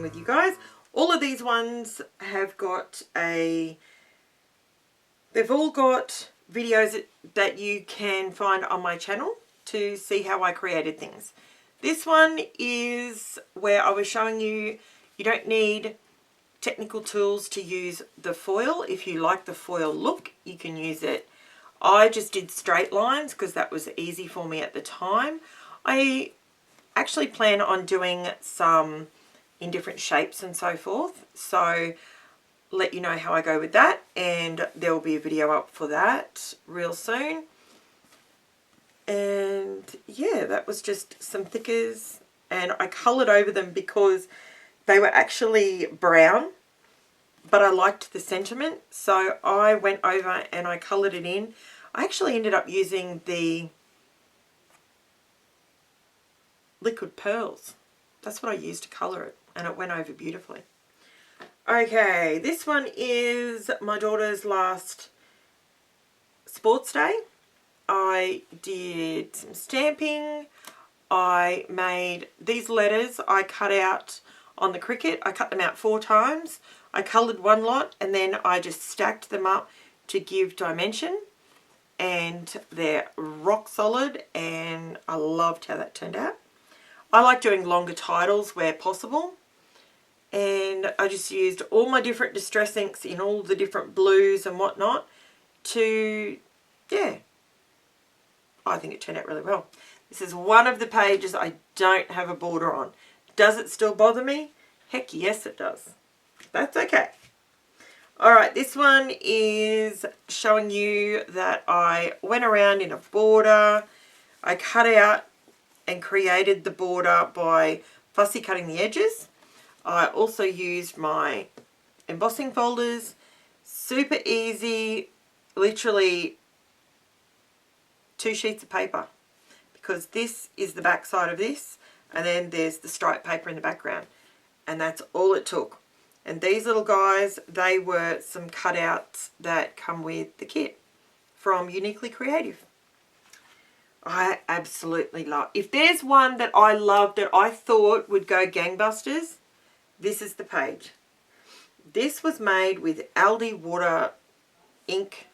with you guys. All of these ones have got they've all got videos that you can find on my channel to see how I created things. This one is where I was showing you don't need technical tools to use the foil. If you like the foil look, you can use it. I just did straight lines because that was easy for me at the time. I actually plan on doing some in different shapes and so forth, so let you know how I go with that, and there will be a video up for that real soon. And yeah, that was just some thickers, and I coloured over them because they were actually brown, but I liked the sentiment, so I went over and I coloured it in. I actually ended up using the liquid pearls. That's what I used to colour it, and it went over beautifully. Okay, this one is my daughter's last sports day. I did some stamping. I made these letters I cut out on the Cricut. I cut them out 4 times. I coloured one lot and then I just stacked them up to give dimension, and they're rock solid and I loved how that turned out. I like doing longer titles where possible, and I just used all my different distress inks in all the different blues and whatnot to, yeah, I think it turned out really well. This is one of the pages I don't have a border on. Does it still bother me? Heck yes it does. That's okay. Alright, this one is showing you that I went around in a border. I cut out and created the border by fussy cutting the edges. I also used my embossing folders. Super easy, literally 2 sheets of paper, because this is the back side of this, and then there's the striped paper in the background, and that's all it took. And these little guys, they were some cutouts that come with the kit from Uniquely Creative. I absolutely love. If there's one that I loved that I thought would go gangbusters, this is the page. This was made with Aldi water ink.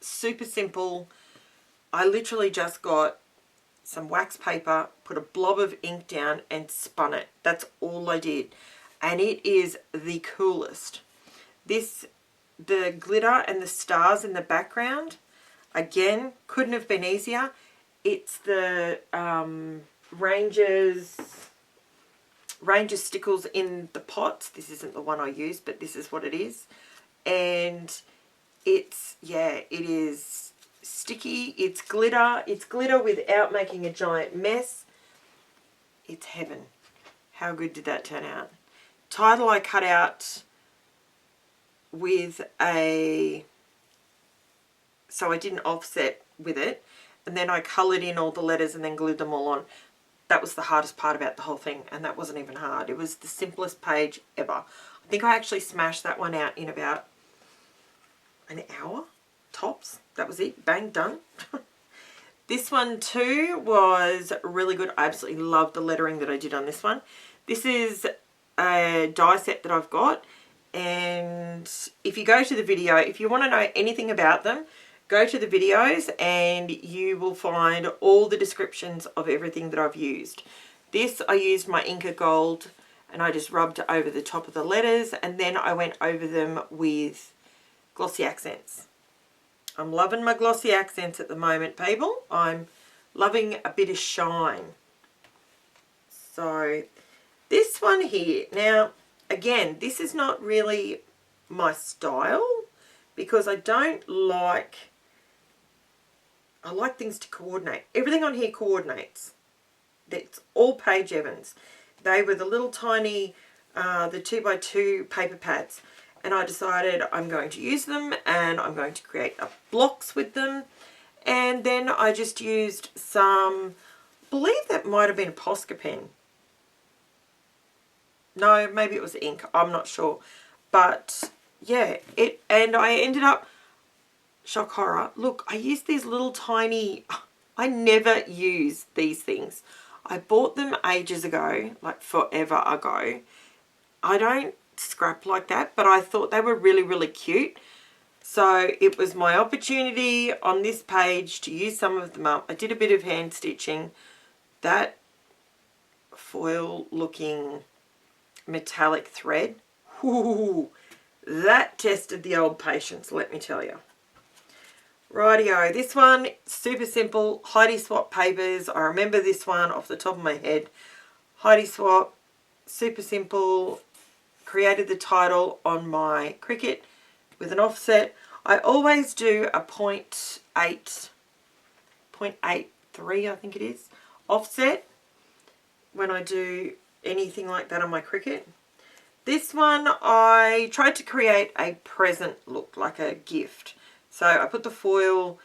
Super simple. I literally just got some wax paper, put a blob of ink down and spun it. That's all I did. And it is the coolest. The glitter and the stars in the background, again, couldn't have been easier. It's the Rangers stickles in the pots. This isn't the one I used, but this is what it is. And it's, yeah, it is sticky. It's glitter. It's glitter without making a giant mess. It's heaven. How good did that turn out? Title I cut out with so I didn't offset with it, and then I coloured in all the letters and then glued them all on. That was the hardest part about the whole thing, and that wasn't even hard. It was the simplest page ever. I think I actually smashed that one out in about an hour, tops. That was it. Bang, done. This one too was really good. I absolutely loved the lettering that I did on this one. This is a die set that I've got, and if you go to the video, if you want to know anything about them, go to the videos and you will find all the descriptions of everything that I've used. This, I used my Inca Gold and I just rubbed over the top of the letters, and then I went over them with glossy accents. I'm loving my glossy accents at the moment, people. I'm loving a bit of shine. So this one here, now again, this is not really my style because I like things to coordinate. Everything on here coordinates. It's all Paige Evans. They were the little tiny, the 2x2 paper pads. And I decided I'm going to use them and I'm going to create blocks with them. And then I just used some, I believe that might have been a Posca pen. No, maybe it was ink. I'm not sure. But yeah, and I ended up, shock horror, look, I used these little tiny, I never use these things. I bought them ages ago, like forever ago. I don't scrap like that, but I thought they were really, really cute. So it was my opportunity on this page to use some of them up. I did a bit of hand stitching. That foil looking metallic thread, whoo, that tested the old patience, let me tell you. Rightio, this one, super simple, Heidi Swap papers. I remember this one off the top of my head. Heidi Swap, super simple, created the title on my Cricut with an offset. I always do a 0.83, I think it is, offset when I do anything like that on my Cricut. This one, I tried to create a present look, like a gift. So I put the foil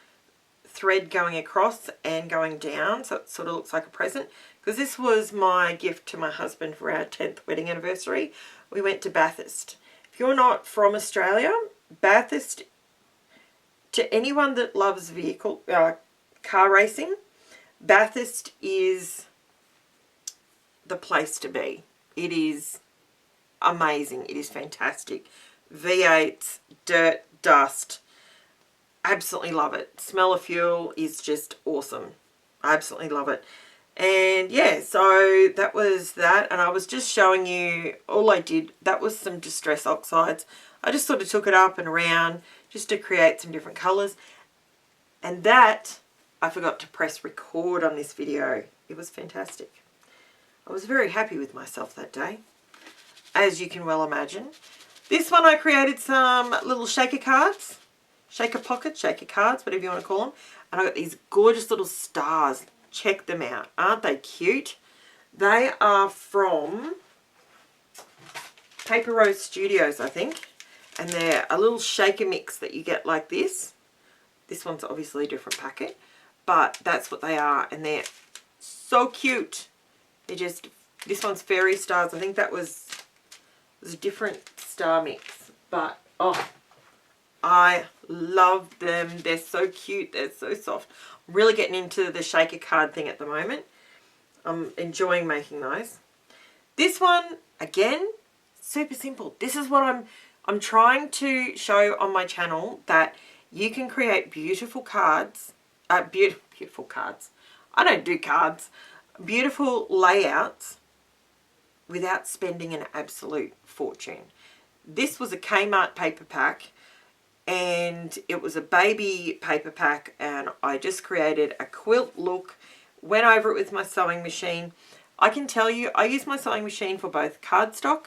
thread going across and going down, so it sort of looks like a present. Because this was my gift to my husband for our 10th wedding anniversary. We went to Bathurst. If you're not from Australia, Bathurst, to anyone that loves car racing, Bathurst is the place to be. It is amazing. It is fantastic. V8s, dirt, dust. Absolutely love it. Smell of fuel is just awesome. I absolutely love it. And yeah, so that was that. And I was just showing you, all I did, that was some Distress Oxides. I just sort of took it up and around just to create some different colours. And that, I forgot to press record on this video. It was fantastic. I was very happy with myself that day, as you can well imagine. This one I created some little shaker cards, shaker pockets, shaker cards, whatever you want to call them. And I got these gorgeous little stars. Check them out. Aren't they cute? They are from Paper Rose Studios, I think. And they're a little shaker mix that you get like this. This one's obviously a different packet, but that's what they are. And they're so cute. They're just, this one's fairy stars. I think that was a different star mix. But, oh, I love them. They're so cute. They're so soft. I'm really getting into the shaker card thing at the moment. I'm enjoying making those. This one, again, super simple. This is what I'm trying to show on my channel, that you can create beautiful cards, beautiful cards. I don't do cards. Beautiful layouts without spending an absolute fortune. This was a Kmart paper pack, and it was a baby paper pack, and I just created a quilt look, went over it with my sewing machine. I can tell you, I use my sewing machine for both cardstock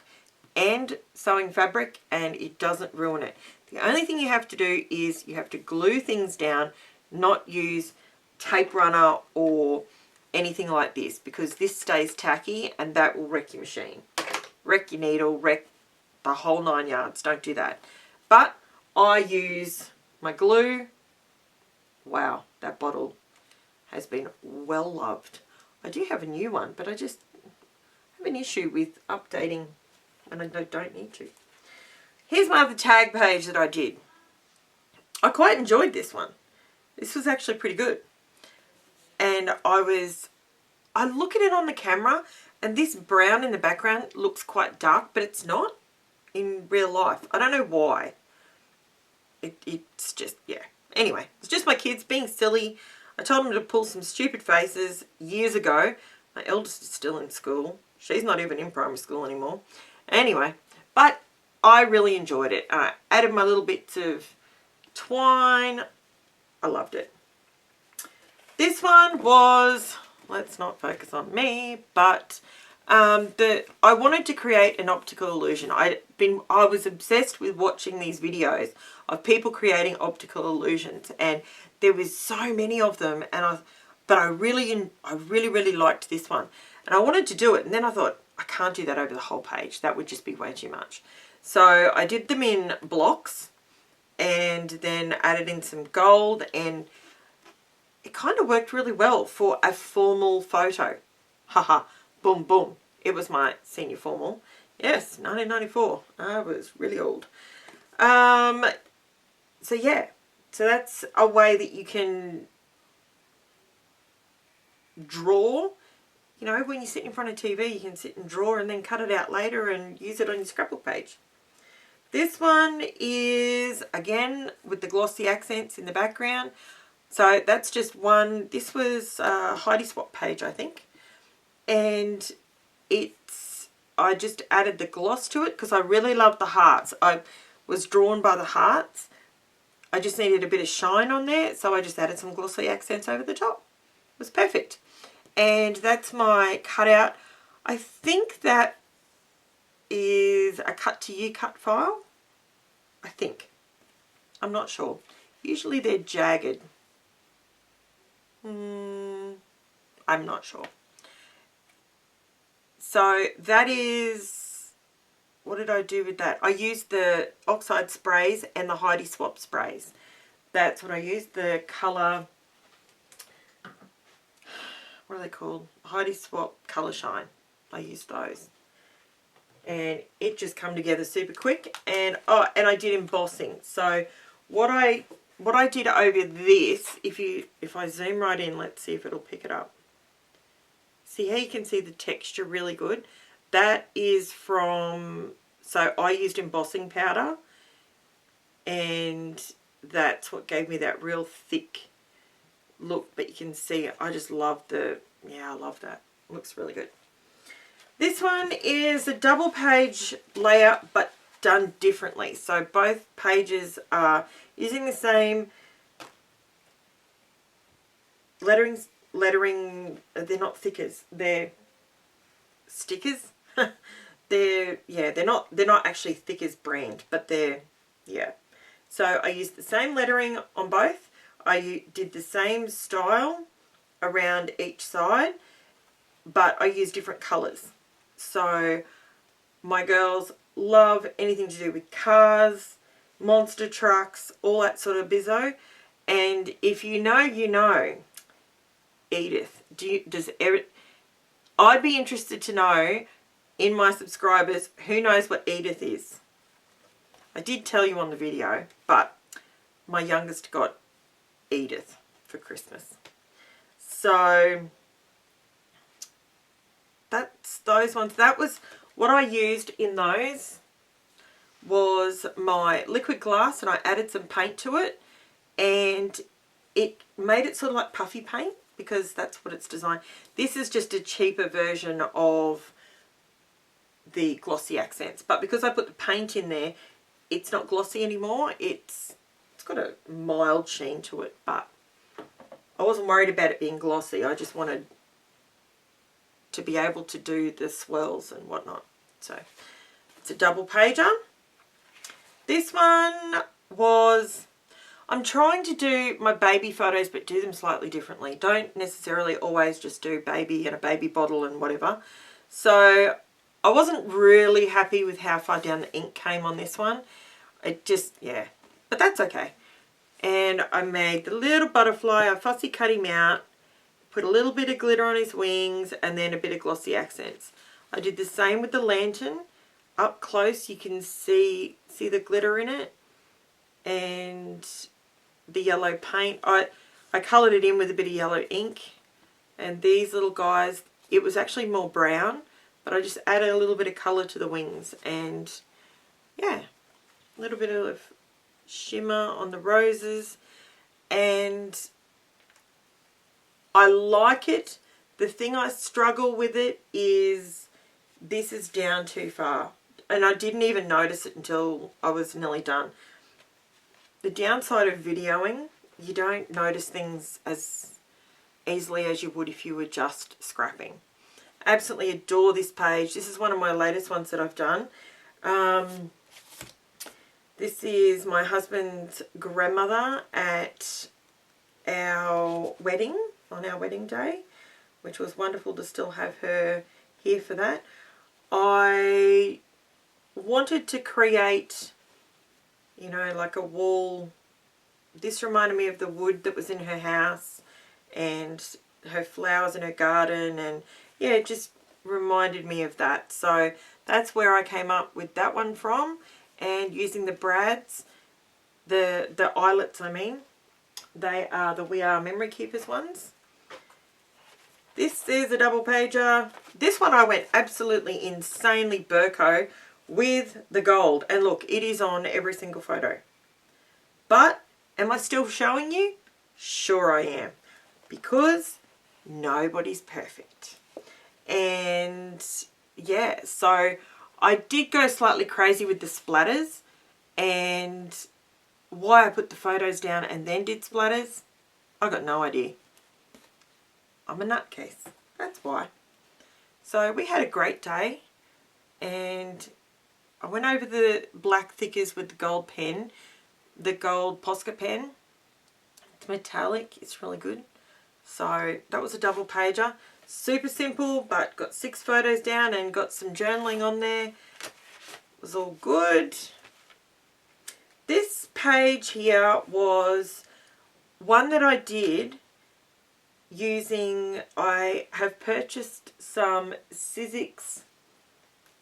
and sewing fabric, and it doesn't ruin it. The only thing you have to do is you have to glue things down, not use tape runner or anything like this, because this stays tacky and that will wreck your machine. Wreck your needle, wreck the whole 9 yards. Don't do that. But I use my glue. Wow, that bottle has been well loved. I do have a new one, but I just have an issue with updating when I don't need to. Here's my other tag page that I did. I quite enjoyed this one. This was actually pretty good. And I look at it on the camera, and this brown in the background looks quite dark, but it's not in real life. I don't know why. It's just, yeah. Anyway, it's just my kids being silly. I told them to pull some stupid faces years ago. My eldest is still in school. She's not even in primary school anymore. Anyway, but I really enjoyed it. I added my little bits of twine. I loved it. This one was, let's not focus on me, but I wanted to create an optical illusion. I was obsessed with watching these videos of people creating optical illusions, and there was so many of them, and I really liked this one, and I wanted to do it, and then I thought, I can't do that over the whole page. That would just be way too much. So I did them in blocks, and then added in some gold, and it kind of worked really well for a formal photo. Haha, boom, boom. It was my senior formal. Yes, 1994. I was really old. So yeah, so that's a way that you can draw you know, when you sit in front of TV, you can sit and draw and then cut it out later and use it on your scrapbook page. This one is, again, with the glossy accents in the background. So that's just one. This was a Heidi Swap page, I think. And I just added the gloss to it because I really love the hearts. I was drawn by the hearts. I just needed a bit of shine on there, so I just added some glossy accents over the top. It was perfect. And that's my cutout. I think that is a cut to you cut file. I think. I'm not sure. Usually they're jagged. I'm not sure. So that is, what did I do with that? I used the oxide sprays and the Heidi Swap sprays. That's what I used. The colour, what are they called? Heidi Swap Colour Shine. I used those. And it just come together super quick. And and I did embossing. So what I did over this, if I zoom right in, let's see if it'll pick it up. See how you can see the texture really good? That is from, so I used embossing powder, and that's what gave me that real thick look. But you can see, I just love I love that. It looks really good. This one is a double page layout but done differently. So both pages are using the same lettering, they're not thickers, they're stickers. they're not actually thick as brand, but they're, yeah. So I used the same lettering on both. I did the same style around each side, but I used different colours. So my girls love anything to do with cars, monster trucks, all that sort of bizzo. And if you know, you know. Edith, I'd be interested to know in my subscribers who knows what Edith is. I did tell you on the video, but my youngest got Edith for Christmas. So that's those ones. That was what I used in those, was my liquid glass, and I added some paint to it, and it made it sort of like puffy paint because that's what it's designed. This is just a cheaper version of the glossy accents, but because I put the paint in there, it's not glossy anymore. It's got a mild sheen to it, but I wasn't worried about it being glossy. I just wanted to be able to do the swirls and whatnot. So it's a double pager. This one was, I'm trying to do my baby photos but do them slightly differently. Don't necessarily always just do baby and a baby bottle and whatever. So I wasn't really happy with how far down the ink came on this one. It just, yeah, but that's okay. And I made the little butterfly. I fussy cut him out, put a little bit of glitter on his wings, and then a bit of glossy accents. I did the same with the lantern. Up close you can see the glitter in it and the yellow paint. I coloured it in with a bit of yellow ink, and these little guys, it was actually more brown, but I just added a little bit of colour to the wings, and yeah, a little bit of shimmer on the roses, and I like it. The thing I struggle with it is this is down too far, and I didn't even notice it until I was nearly done. The downside of videoing, you don't notice things as easily as you would if you were just scrapping. Absolutely adore this page. This is one of my latest ones that I've done. This is my husband's grandmother at our wedding, on our wedding day, which was wonderful to still have her here for that. I wanted to create, you know, like a wall. This reminded me of the wood that was in her house and her flowers in her garden, and yeah, it just reminded me of that. So that's where I came up with that one from, and using the brads, the eyelets I mean, they are the We Are Memory Keepers ones. This is a double pager. This one I went absolutely insanely Burko with the gold. And look, it is on every single photo. But am I still showing you? Sure I am. Because nobody's perfect. And yeah, so I did go slightly crazy with the splatters. And why I put the photos down and then did splatters, I got no idea. I'm a nutcase. That's why. So we had a great day, and I went over the black thickers with the gold pen, the gold Posca pen. It's metallic. It's really good. So that was a double pager. Super simple, but got 6 photos down and got some journaling on there. It was all good. This page here was one that I did using, I have purchased some Sizzix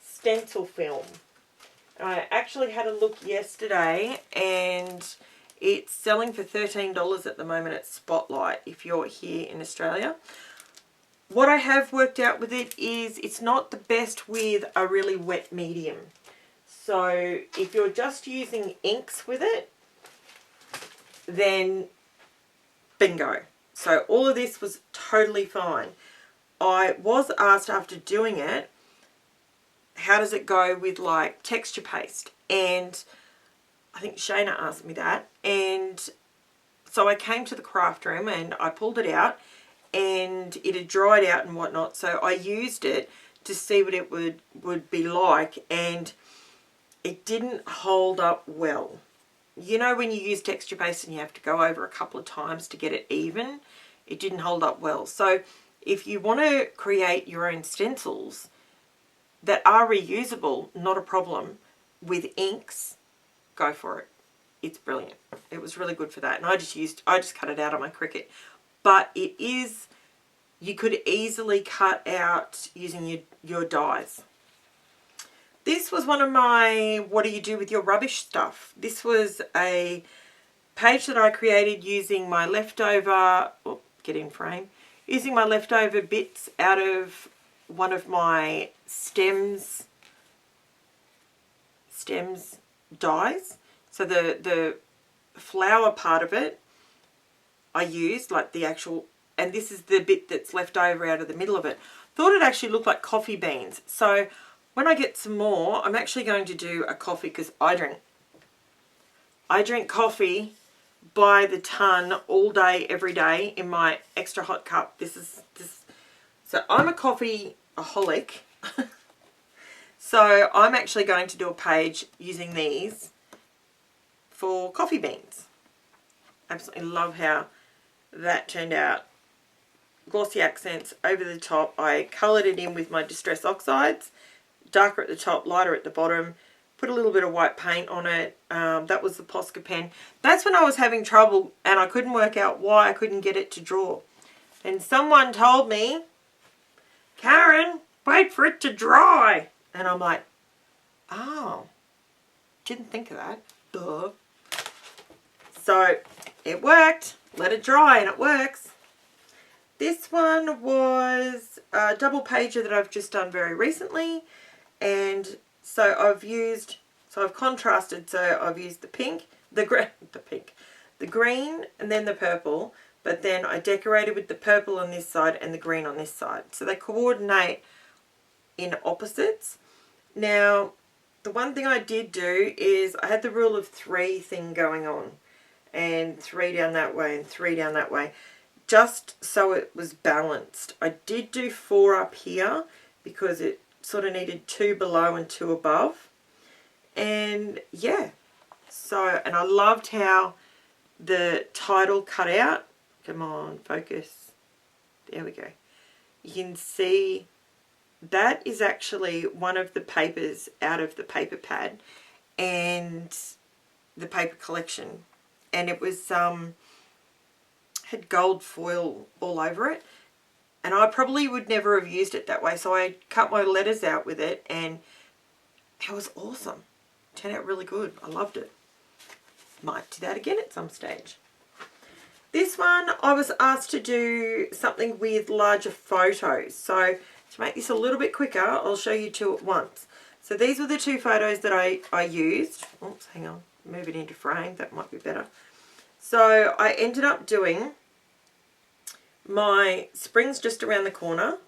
stencil film. I actually had a look yesterday and it's selling for $13 at the moment at Spotlight if you're here in Australia. What I have worked out with it is it's not the best with a really wet medium. So if you're just using inks with it, then bingo. So all of this was totally fine. I was asked after doing it, how does it go with like texture paste? And I think Shayna asked me that. And so I came to the craft room and I pulled it out and it had dried out and whatnot. So I used it to see what it would be like, and it didn't hold up well. You know when you use texture paste and you have to go over a couple of times to get it even? It didn't hold up well. So if you want to create your own stencils that are reusable, not a problem, with inks, go for it. It's brilliant. It was really good for that. And I just cut it out on my Cricut. But it is, you could easily cut out using your dies. This was one of my what do you do with your rubbish stuff. This was a page that I created using my leftover, get in frame, using my leftover bits out of one of my stems dies. So the flower part of it I used, like the actual, and this is the bit that's left over out of the middle of it. Thought it actually looked like coffee beans. So when I get some more, I'm actually going to do a coffee, because I drink coffee by the ton all day, every day in my extra hot cup. So I'm a coffeeaholic. So I'm actually going to do a page using these for coffee beans. Absolutely love how that turned out. Glossy accents over the top. I coloured it in with my Distress Oxides. Darker at the top, lighter at the bottom. Put a little bit of white paint on it. That was the Posca pen. That's when I was having trouble and I couldn't work out why I couldn't get it to draw. And someone told me, Karen, wait for it to dry. And I'm like, oh, didn't think of that. Duh. So it worked. Let it dry and it works. This one was a double pager that I've just done very recently. And so I've contrasted. So I've used the pink, the green, and then the purple. But then I decorated with the purple on this side and the green on this side. So they coordinate in opposites. Now, the one thing I did do is I had the rule of 3 thing going on. And 3 down that way and 3 down that way. Just so it was balanced. I did do 4 up here because it sort of needed 2 below and 2 above. And yeah. So, and I loved how the title cut out. Come on, focus. There we go. You can see that is actually one of the papers out of the paper pad and the paper collection. And it was had gold foil all over it. And I probably would never have used it that way. So I cut my letters out with it and it was awesome. It turned out really good. I loved it. Might do that again at some stage. This one I was asked to do something with larger photos. So to make this a little bit quicker, I'll show you two at once. So these were the two photos that I used. Oops, hang on, move it into frame, that might be better. So I ended up doing my springs just around the corner,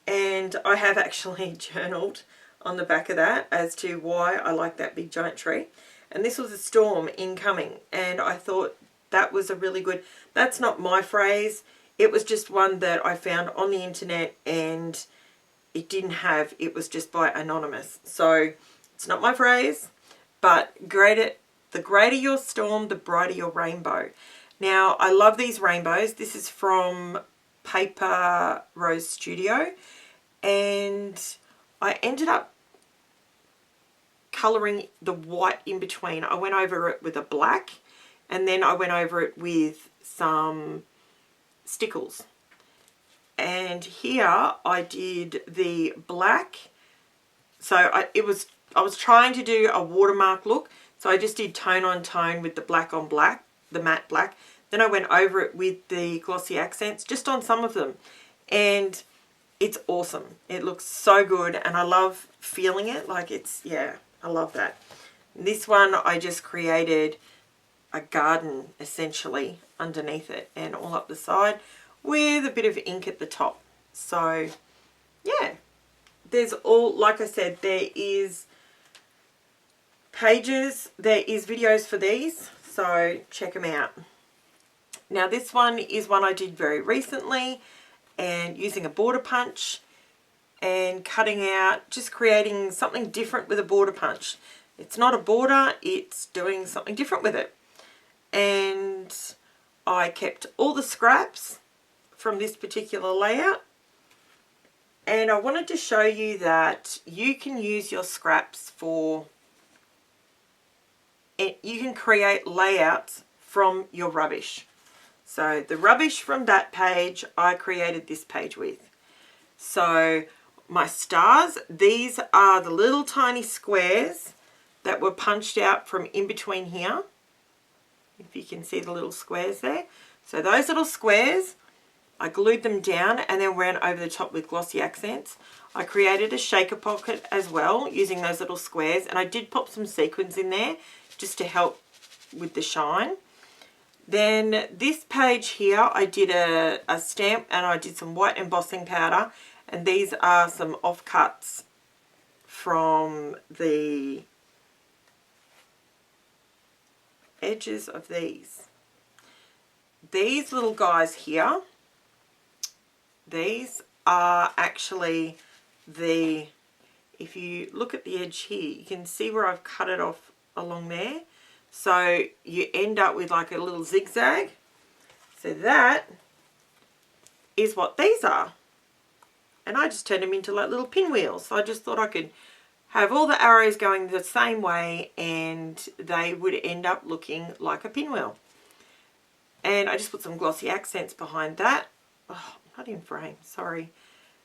and I have actually journaled on the back of that as to why I like that big giant tree. And this was a storm incoming, and I thought that was a really good, that's not my phrase, it was just one that I found on the internet, and it didn't have, it was just by anonymous. So it's not my phrase, but the greater your storm, the brighter your rainbow. Now, I love these rainbows. This is from Paper Rose Studio, and I ended up colouring the white in between. I went over it with a black, and then I went over it with some stickles. And here I did the black. So I was trying to do a watermark look. So I just did tone on tone with the black on black, the matte black. Then I went over it with the glossy accents just on some of them. And it's awesome. It looks so good, and I love feeling it. Like it's, yeah, I love that. This one I just created a garden essentially underneath it and all up the side with a bit of ink at the top. So yeah, there's all, like I said, there is pages, there is videos for these, so check them out. Now this one is one I did very recently, and using a border punch and cutting out, just creating something different with a border punch. It's not a border, it's doing something different with it. And I kept all the scraps from this particular layout, and I wanted to show you that you can use your scraps for, you can create layouts from your rubbish. So the rubbish from that page I created this page with. So my stars, these are the little tiny squares that were punched out from in between here, if you can see the little squares there. So those little squares, I glued them down and then ran over the top with glossy accents. I created a shaker pocket as well using those little squares, and I did pop some sequins in there just to help with the shine. Then this page here, I did a stamp, and I did some white embossing powder, and these are some offcuts from the edges of these. These little guys here, these are actually the, if you look at the edge here, you can see where I've cut it off along there. So you end up with like a little zigzag. So that is what these are. And I just turned them into like little pinwheels. So I just thought I could have all the arrows going the same way, and they would end up looking like a pinwheel. And I just put some glossy accents behind that. Oh, not in frame, sorry.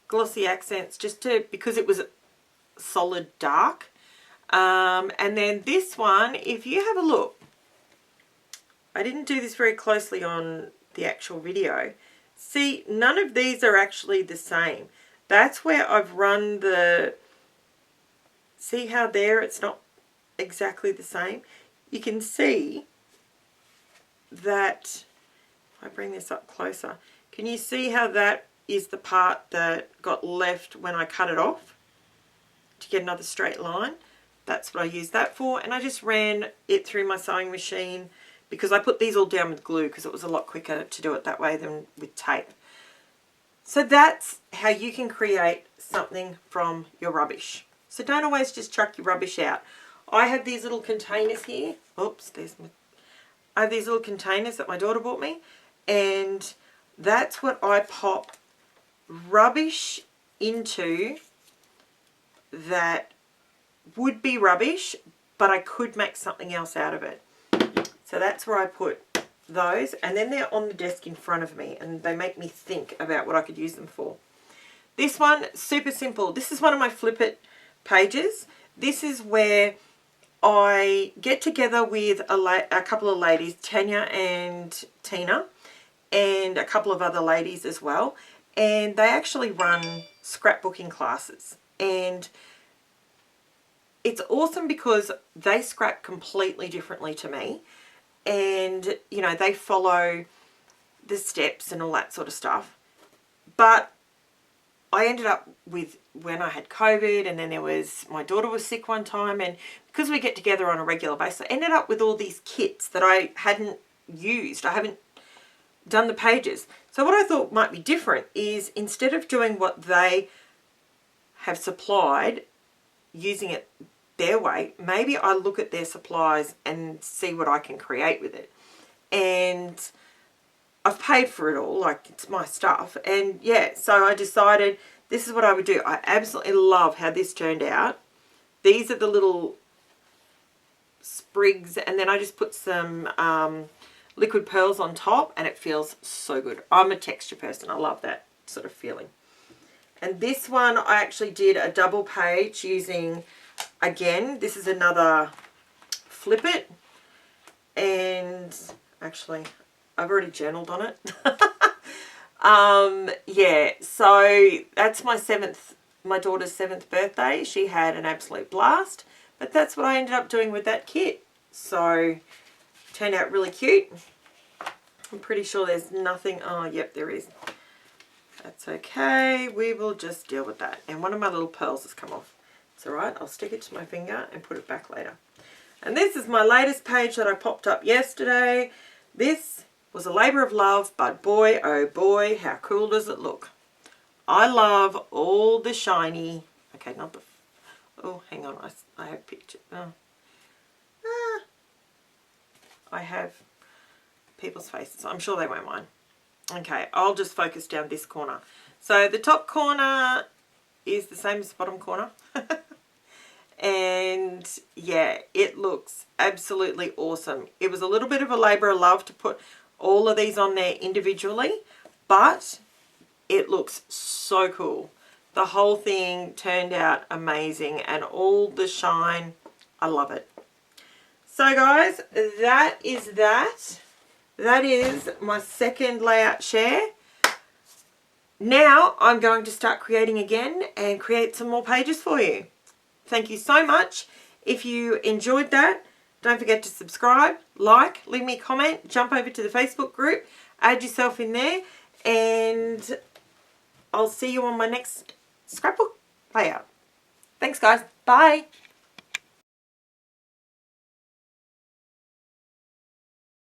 Glossy accents just to, because it was solid dark. And then this one, if you have a look, I didn't do this very closely on the actual video. See, none of these are actually the same. That's where I've run the, see how there it's not exactly the same? You can see that, if I bring this up closer, can you see how that is the part that got left when I cut it off to get another straight line? That's what I used that for, and I just ran it through my sewing machine because I put these all down with glue because it was a lot quicker to do it that way than with tape. So that's how you can create something from your rubbish. So don't always just chuck your rubbish out. I have these little containers here. Oops, I have these little containers that my daughter bought me, and that's what I pop rubbish into that would be rubbish, but I could make something else out of it. So that's where I put those, and then they're on the desk in front of me, and they make me think about what I could use them for. This one, super simple. This is one of my Flip It pages. This is where I get together with a couple of ladies, Tanya and Tina, and a couple of other ladies as well. And they actually run scrapbooking classes. And it's awesome because they scrap completely differently to me. And, you know, they follow the steps and all that sort of stuff. But I ended up with, when I had COVID, and then there was, my daughter was sick one time, and because we get together on a regular basis, I ended up with all these kits that I hadn't used. I haven't done the pages. So what I thought might be different is, instead of doing what they have supplied, using it their way, maybe I look at their supplies and see what I can create with it. And I've paid for it all, like it's my stuff. And yeah, so I decided this is what I would do. I absolutely love how this turned out. These are the little sprigs, and then I just put some liquid pearls on top, and it feels so good. I'm a texture person. I love that sort of feeling. And this one I actually did a double page using, again, this is another Flip It. And actually, I've already journaled on it. Yeah, so that's my daughter's 7th birthday. She had an absolute blast. But that's what I ended up doing with that kit. So, turned out really cute. I'm pretty sure there's nothing. Oh, yep, there is. That's okay. We will just deal with that. And one of my little pearls has come off. It's alright. I'll stick it to my finger and put it back later. And this is my latest page that I popped up yesterday. This was a labour of love, but boy, oh boy, how cool does it look. I love all the shiny. Okay, not the... Oh, hang on. I have pictures. Oh. I have people's faces. I'm sure they won't mind. Okay, I'll just focus down this corner. So the top corner is the same as the bottom corner. And yeah, it looks absolutely awesome. It was a little bit of a labour of love to put all of these on there individually, but it looks so cool. The whole thing turned out amazing, and all the shine, I love it. So guys, that is that. That is my second layout share. Now I'm going to start creating again and create some more pages for you. Thank you so much. If you enjoyed that, don't forget to subscribe, like, leave me a comment, jump over to the Facebook group, add yourself in there, and I'll see you on my next scrapbook layout. Thanks guys. Bye.